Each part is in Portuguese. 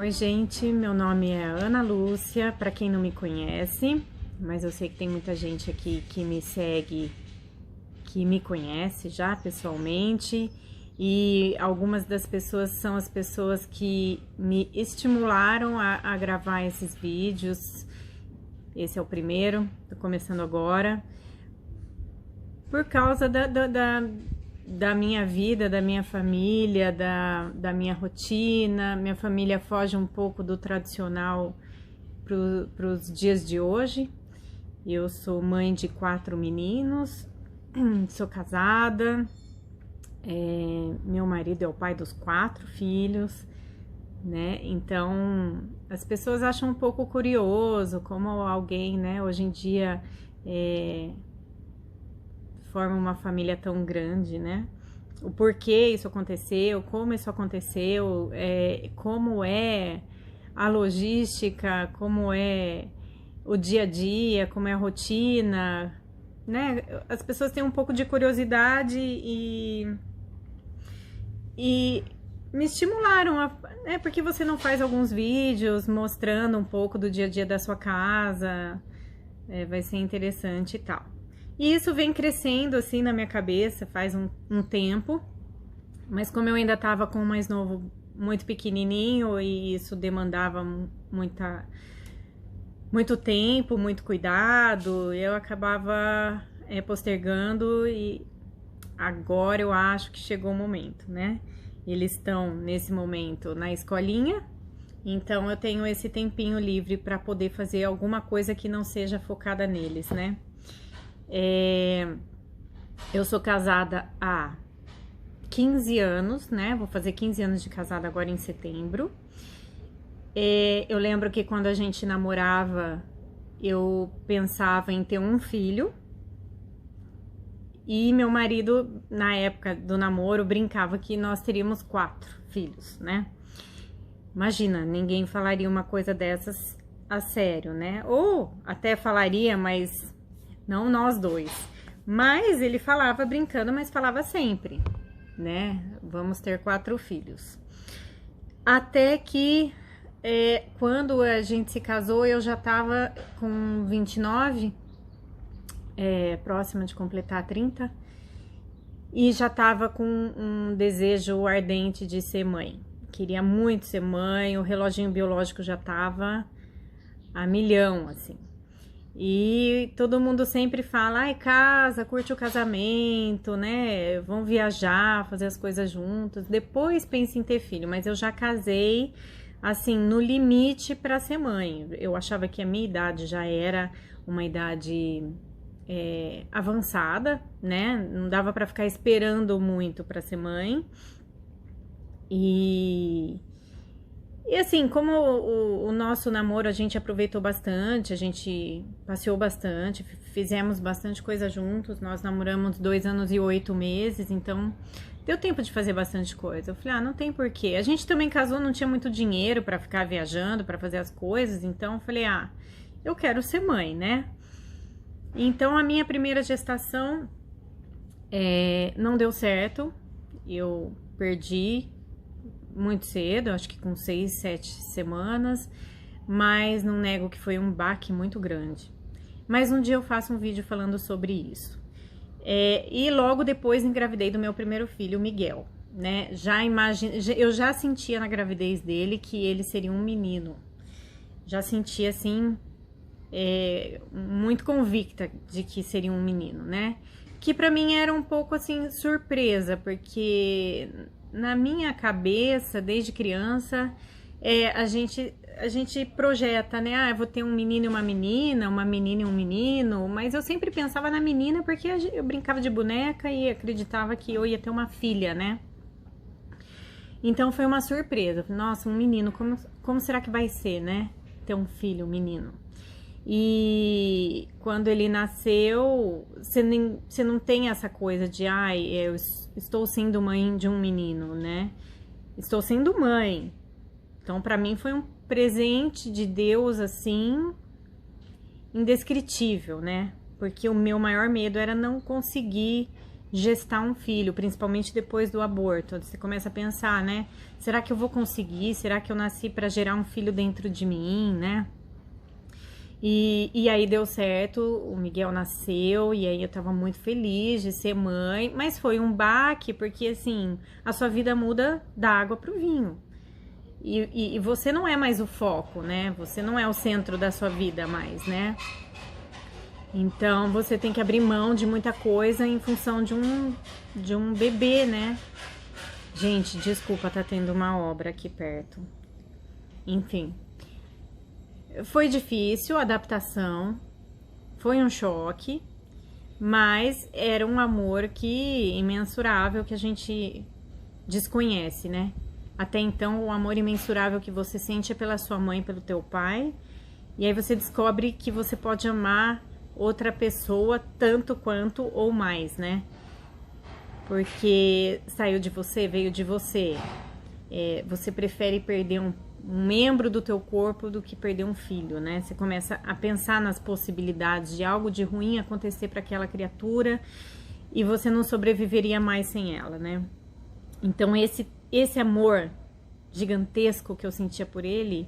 Oi, gente, meu nome é Ana Lúcia, para quem não me conhece, mas eu sei que tem muita gente aqui que me segue, que me conhece já pessoalmente, e algumas das pessoas são as pessoas que me estimularam a gravar esses vídeos. Esse é o primeiro, tô começando agora, por causa da minha vida, da minha família, da minha rotina. Minha família foge um pouco do tradicional para os dias de hoje. Eu sou mãe de 4 meninos, sou casada, meu marido é o pai dos 4 filhos, né? Então as pessoas acham um pouco curioso como alguém, né, hoje em dia forma uma família tão grande, né? O porquê isso aconteceu, como isso aconteceu, como é a logística, como é o dia a dia, como é a rotina, né? As pessoas têm um pouco de curiosidade e me estimularam né? Porque você não faz alguns vídeos mostrando um pouco do dia a dia da sua casa, vai ser interessante e tal. E isso vem crescendo assim na minha cabeça faz um tempo, mas como eu ainda tava com o mais novo muito pequenininho e isso demandava muito tempo, muito cuidado, eu acabava postergando e agora eu acho que chegou o momento, né? Eles estão nesse momento na escolinha, então eu tenho esse tempinho livre para poder fazer alguma coisa que não seja focada neles, né? Eu sou casada há 15 anos, né? Vou fazer 15 anos de casada agora em setembro. Eu lembro que quando a gente namorava, eu pensava em ter um filho. E meu marido, na época do namoro, brincava que nós teríamos 4 filhos, né? Imagina, ninguém falaria uma coisa dessas a sério, né? Ou até falaria, mas não nós dois. Mas ele falava brincando, mas falava sempre, né? Vamos ter 4 filhos. Até que quando a gente se casou, eu já tava com 29, próxima de completar 30, e já tava com um desejo ardente de ser mãe. Queria muito ser mãe, o reloginho biológico já tava a milhão, assim. E todo mundo sempre fala, ai, casa, curte o casamento, né? Vão viajar, fazer as coisas juntos. Depois pense em ter filho, mas eu já casei, assim, no limite para ser mãe. Eu achava que a minha idade já era uma idade avançada, né? Não dava para ficar esperando muito para ser mãe. E assim, como o nosso namoro a gente aproveitou bastante, a gente passeou bastante, fizemos bastante coisa juntos, nós namoramos 2 anos e 8 meses, então deu tempo de fazer bastante coisa. Eu falei, não tem porquê. A gente também casou, não tinha muito dinheiro pra ficar viajando, pra fazer as coisas, então eu falei, eu quero ser mãe, né? Então a minha primeira gestação não deu certo, eu perdi muito cedo, acho que com 6, 7 semanas, mas não nego que foi um baque muito grande. Mas um dia eu faço um vídeo falando sobre isso. E logo depois engravidei do meu primeiro filho, Miguel, né? Eu já sentia na gravidez dele que ele seria um menino. Já sentia assim, muito convicta de que seria um menino, né? Que pra mim era um pouco assim surpresa, porque na minha cabeça, desde criança, a gente projeta, né? Eu vou ter um menino e uma menina e um menino, mas eu sempre pensava na menina porque eu brincava de boneca e acreditava que eu ia ter uma filha, né? Então foi uma surpresa. Nossa, um menino, como será que vai ser, né? Ter um filho, um menino. E quando ele nasceu, você não tem essa coisa de, eu estou sendo mãe de um menino, né? Estou sendo mãe. Então, pra mim foi um presente de Deus, assim, indescritível, né? Porque o meu maior medo era não conseguir gestar um filho, principalmente depois do aborto. Você começa a pensar, né? Será que eu vou conseguir? Será que eu nasci para gerar um filho dentro de mim, né? E aí deu certo, o Miguel nasceu, e aí eu tava muito feliz de ser mãe, mas foi um baque, porque assim, a sua vida muda da água pro vinho. E você não é mais o foco, né? Você não é o centro da sua vida mais, né? Então você tem que abrir mão de muita coisa em função de um bebê, né? Gente, desculpa, tá tendo uma obra aqui perto. Enfim. Foi difícil a adaptação, foi um choque, mas era um amor que imensurável que a gente desconhece, né? Até então, o amor imensurável que você sente é pela sua mãe, pelo teu pai, e aí você descobre que você pode amar outra pessoa tanto quanto ou mais, né? Porque saiu de você, veio de você. Você prefere perder um membro do teu corpo do que perder um filho, né? Você começa a pensar nas possibilidades de algo de ruim acontecer para aquela criatura e você não sobreviveria mais sem ela, né? Então esse amor gigantesco que eu sentia por ele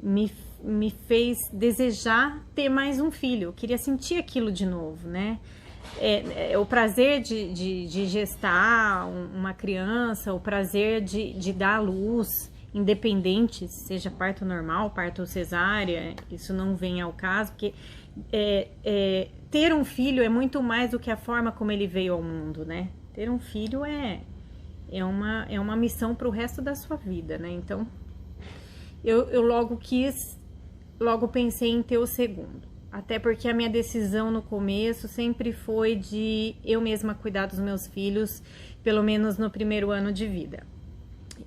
me fez desejar ter mais um filho. Eu queria sentir aquilo de novo, né? O prazer de gestar uma criança, o prazer de dar à luz, independente, seja parto normal, parto cesárea, isso não vem ao caso, porque ter um filho é muito mais do que a forma como ele veio ao mundo, né? Ter um filho é uma missão para o resto da sua vida, né? Então, eu logo pensei em ter o segundo. Até porque a minha decisão no começo sempre foi de eu mesma cuidar dos meus filhos, pelo menos no primeiro ano de vida.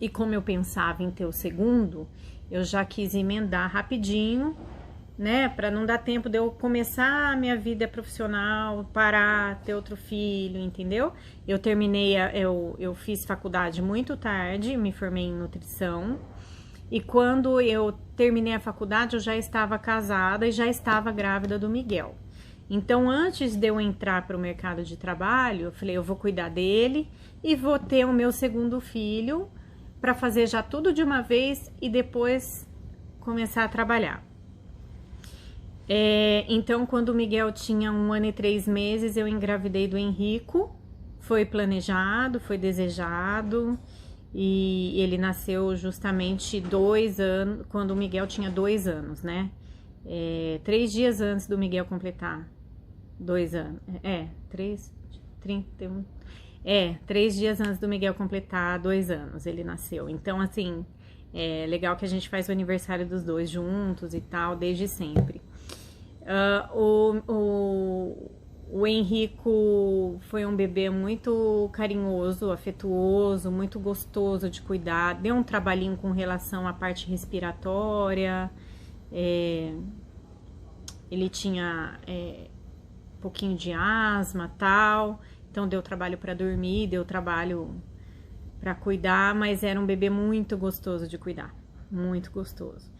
E como eu pensava em ter o segundo, eu já quis emendar rapidinho, né? Para não dar tempo de eu começar a minha vida profissional, parar, ter outro filho, entendeu? Eu fiz faculdade muito tarde, me formei em nutrição. E quando eu terminei a faculdade, eu já estava casada e já estava grávida do Miguel. Então, antes de eu entrar para o mercado de trabalho, eu falei, eu vou cuidar dele e vou ter o meu segundo filho para fazer já tudo de uma vez e depois começar a trabalhar. Então, quando o Miguel tinha 1 ano e 3 meses, eu engravidei do Henrico. Foi planejado, foi desejado. E ele nasceu justamente 2 anos, quando o Miguel tinha 2 anos, né? 3 dias antes do Miguel completar 2 anos. 31. 3 dias antes do Miguel completar 2 anos, ele nasceu. Então, assim, é legal que a gente faz o aniversário dos dois juntos e tal, desde sempre. O Henrico foi um bebê muito carinhoso, afetuoso, muito gostoso de cuidar. Deu um trabalhinho com relação à parte respiratória. Ele tinha um pouquinho de asma, tal. Então deu trabalho para dormir, deu trabalho para cuidar, mas era um bebê muito gostoso de cuidar, muito gostoso.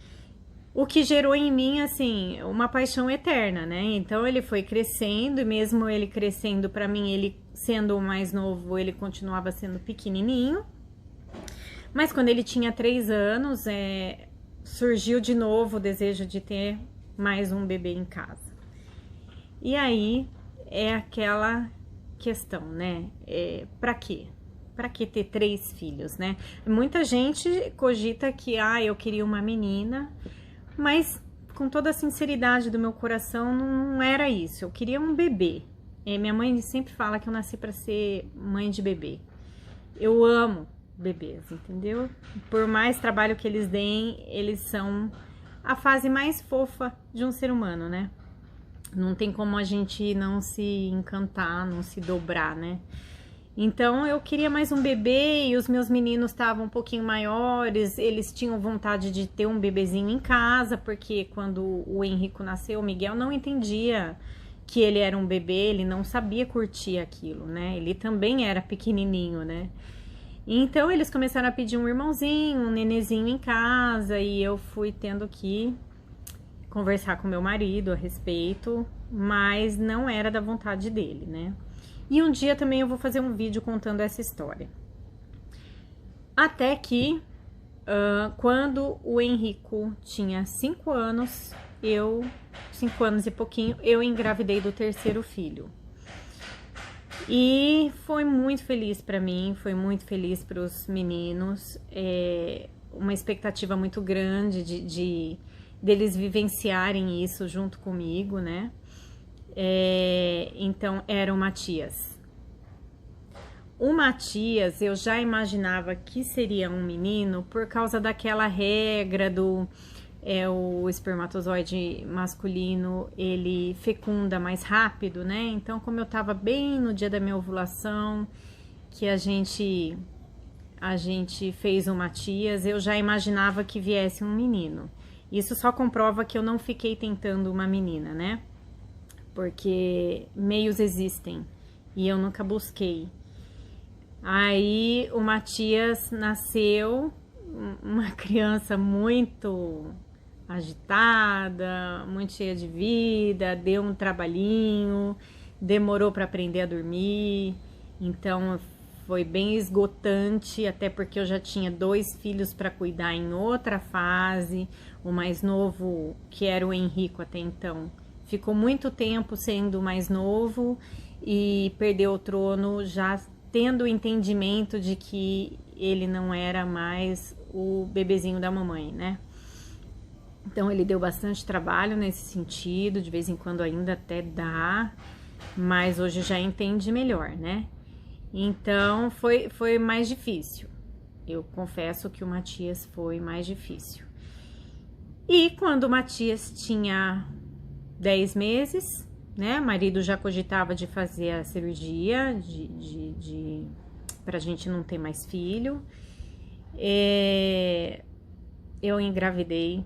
O que gerou em mim, assim, uma paixão eterna, né? Então, ele foi crescendo, e mesmo ele crescendo, pra mim, ele sendo o mais novo, ele continuava sendo pequenininho. Mas quando ele tinha 3 anos, surgiu de novo o desejo de ter mais um bebê em casa. E aí, é aquela questão, né? Pra quê? Pra que ter 3 filhos, né? Muita gente cogita que, eu queria uma menina. Mas, com toda a sinceridade do meu coração, não era isso. Eu queria um bebê. Minha mãe sempre fala que eu nasci para ser mãe de bebê. Eu amo bebês, entendeu? Por mais trabalho que eles deem, eles são a fase mais fofa de um ser humano, né? Não tem como a gente não se encantar, não se dobrar, né? Então, eu queria mais um bebê e os meus meninos estavam um pouquinho maiores, eles tinham vontade de ter um bebezinho em casa, porque quando o Henrico nasceu, o Miguel não entendia que ele era um bebê, ele não sabia curtir aquilo, né? Ele também era pequenininho, né? Então, eles começaram a pedir um irmãozinho, um nenezinho em casa, e eu fui tendo que conversar com meu marido a respeito, mas não era da vontade dele, né? E um dia também eu vou fazer um vídeo contando essa história. Até que, quando o Henrico tinha 5 anos, 5 anos e pouquinho, eu engravidei do terceiro filho. E foi muito feliz para mim, foi muito feliz para os meninos, uma expectativa muito grande deles vivenciarem isso junto comigo, né? Então, era o Matias. O Matias, eu já imaginava que seria um menino por causa daquela regra do o espermatozoide masculino, ele fecunda mais rápido, né? Então, como eu tava bem no dia da minha ovulação, que a gente fez o Matias, eu já imaginava que viesse um menino. Isso só comprova que eu não fiquei tentando uma menina, né? Porque meios existem e eu nunca busquei. Aí o Matias nasceu, uma criança muito agitada, muito cheia de vida, deu um trabalhinho, demorou para aprender a dormir, então foi bem esgotante, até porque eu já tinha 2 filhos para cuidar em outra fase. O mais novo, que era o Henrico até então, ficou muito tempo sendo o mais novo e perdeu o trono já tendo o entendimento de que ele não era mais o bebezinho da mamãe, né? Então ele deu bastante trabalho nesse sentido, de vez em quando ainda até dá, mas hoje já entende melhor, né? Então foi mais difícil. Eu confesso que o Matias foi mais difícil. E quando o Matias tinha 10 meses, né? O marido já cogitava de fazer a cirurgia pra gente não ter mais filho. Eu engravidei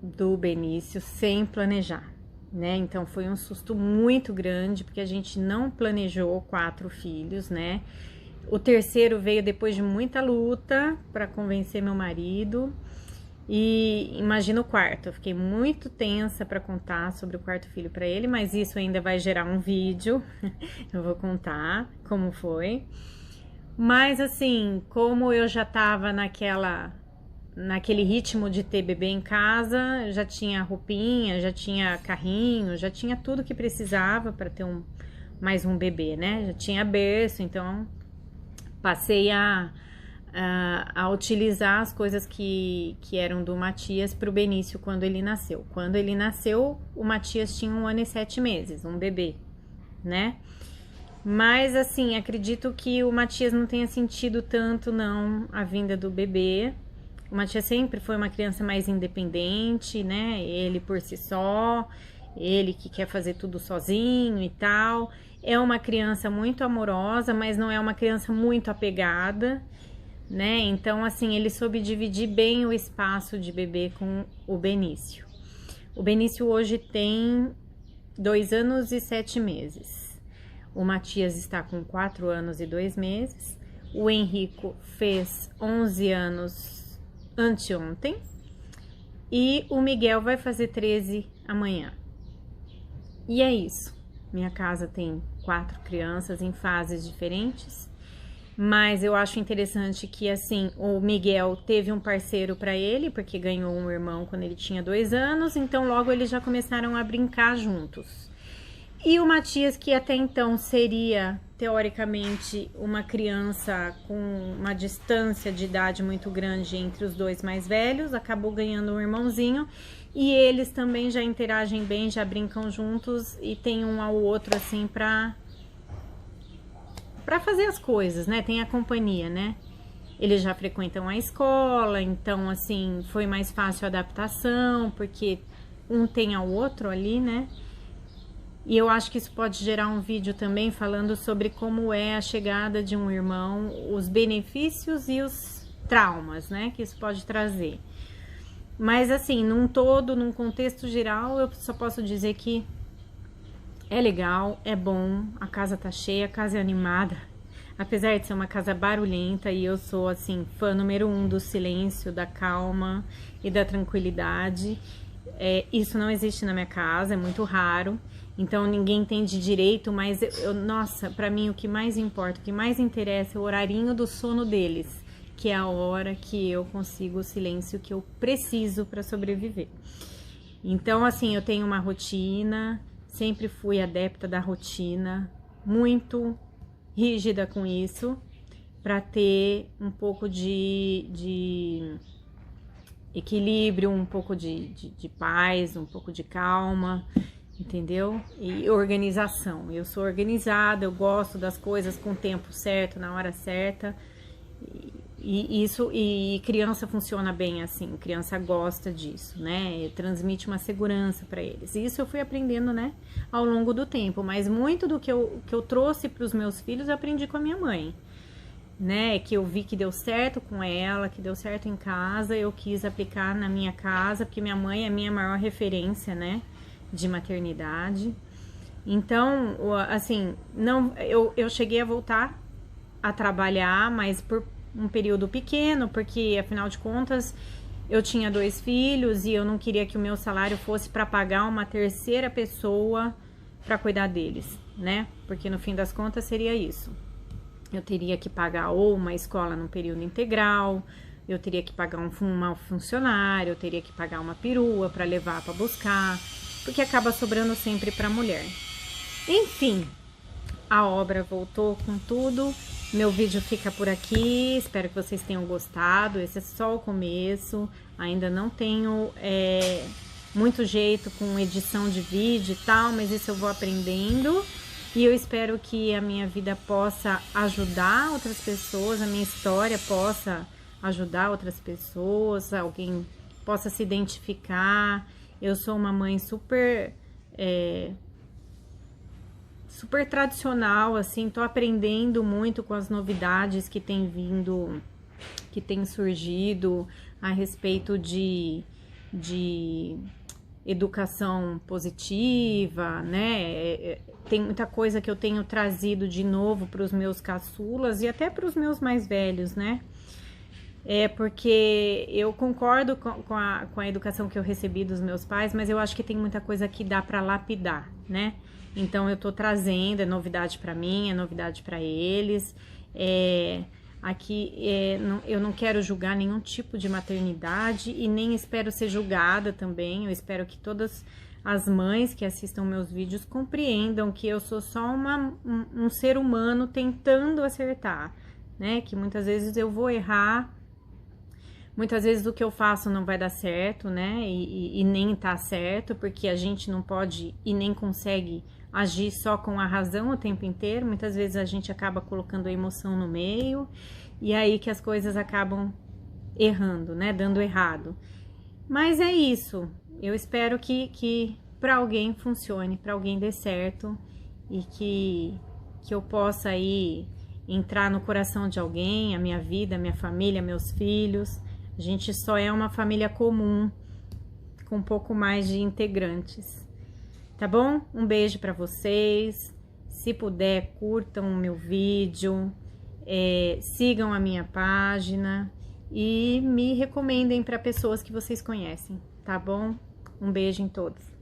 do Benício sem planejar, né? Então foi um susto muito grande, porque a gente não planejou 4 filhos, né? O terceiro veio depois de muita luta para convencer meu marido. E imagina o quarto, eu fiquei muito tensa para contar sobre o quarto filho para ele, mas isso ainda vai gerar um vídeo, eu vou contar como foi. Mas assim, como eu já tava naquele ritmo de ter bebê em casa, já tinha roupinha, já tinha carrinho, já tinha tudo que precisava para ter mais um bebê, né? Já tinha berço, então passei a utilizar as coisas que eram do Matias para o Benício quando ele nasceu. Quando ele nasceu, o Matias tinha 1 ano e 7 meses, um bebê, né? Mas assim, acredito que o Matias não tenha sentido tanto não a vinda do bebê. O Matias sempre foi uma criança mais independente, né? Ele por si só, ele que quer fazer tudo sozinho e tal. É uma criança muito amorosa, mas não é uma criança muito apegada, né? Então, assim, ele soube dividir bem o espaço de bebê com o Benício. O Benício hoje tem 2 anos e 7 meses. O Matias está com 4 anos e 2 meses. O Henrico fez 11 anos anteontem. E o Miguel vai fazer 13 amanhã. E é isso. Minha casa tem 4 crianças em fases diferentes. Mas eu acho interessante que, assim, o Miguel teve um parceiro para ele, porque ganhou um irmão quando ele tinha 2 anos, então logo eles já começaram a brincar juntos. E o Matias, que até então seria, teoricamente, uma criança com uma distância de idade muito grande entre os 2 mais velhos, acabou ganhando um irmãozinho, e eles também já interagem bem, já brincam juntos e tem um ao outro, assim, pra fazer as coisas, né? Tem a companhia, né? Eles já frequentam a escola, então, assim, foi mais fácil a adaptação, porque um tem ao outro ali, né? E eu acho que isso pode gerar um vídeo também falando sobre como é a chegada de um irmão, os benefícios e os traumas, né? Que isso pode trazer. Mas, assim, num contexto geral, eu só posso dizer que é legal, é bom, a casa tá cheia, a casa é animada. Apesar de ser uma casa barulhenta, e eu sou, assim, fã número 1 do silêncio, da calma e da tranquilidade. Isso não existe na minha casa, é muito raro. Então ninguém entende direito, mas nossa, pra mim o que mais importa, o que mais interessa é o horarinho do sono deles, que é a hora que eu consigo o silêncio que eu preciso para sobreviver. Então, assim, eu tenho uma rotina, sempre fui adepta da rotina, muito rígida com isso, para ter um pouco de equilíbrio, um pouco de paz, um pouco de calma, entendeu? E organização. Eu sou organizada, eu gosto das coisas com o tempo certo, na hora certa. E criança funciona bem assim, criança gosta disso, né? Transmite uma segurança para eles. Isso eu fui aprendendo, né, ao longo do tempo, mas muito do que eu trouxe para os meus filhos eu aprendi com a minha mãe, né? Que eu vi que deu certo com ela, que deu certo em casa, eu quis aplicar na minha casa, porque minha mãe é a minha maior referência, né, de maternidade. Então, assim, não, eu cheguei a voltar a trabalhar, mas por um período pequeno, porque afinal de contas eu tinha 2 filhos e eu não queria que o meu salário fosse para pagar uma terceira pessoa para cuidar deles, né? Porque no fim das contas seria isso. Eu teria que pagar ou uma escola no período integral, eu teria que pagar um funcionário, eu teria que pagar uma perua para levar para buscar, porque acaba sobrando sempre para a mulher. Enfim, a obra voltou com tudo. Meu vídeo fica por aqui, espero que vocês tenham gostado. Esse é só o começo, ainda não tenho muito jeito com edição de vídeo e tal, mas isso eu vou aprendendo. E eu espero que a minha vida possa ajudar outras pessoas, a minha história possa ajudar outras pessoas, alguém possa se identificar. Eu sou uma mãe super tradicional, assim, tô aprendendo muito com as novidades que tem vindo, que tem surgido a respeito de educação positiva, né? Tem muita coisa que eu tenho trazido de novo para os meus caçulas e até para os meus mais velhos, né? Porque eu concordo com a educação que eu recebi dos meus pais, mas eu acho que tem muita coisa que dá para lapidar, né? Então eu tô trazendo, é novidade para mim, é novidade para eles. Aqui eu não quero julgar nenhum tipo de maternidade e nem espero ser julgada também. Eu espero que todas as mães que assistam meus vídeos compreendam que eu sou só um ser humano tentando acertar, né? Que muitas vezes eu vou errar, muitas vezes o que eu faço não vai dar certo, né? E nem tá certo, porque a gente não pode e nem consegue agir só com a razão o tempo inteiro. Muitas vezes a gente acaba colocando a emoção no meio e aí que as coisas acabam errando, né? Dando errado. Mas é isso. Eu espero que para alguém funcione, para alguém dê certo e que eu possa aí entrar no coração de alguém, a minha vida, a minha família, meus filhos. A gente só é uma família comum com um pouco mais de integrantes. Tá bom? Um beijo para vocês. Se puder, curtam o meu vídeo, sigam a minha página e me recomendem para pessoas que vocês conhecem, tá bom? Um beijo em todos.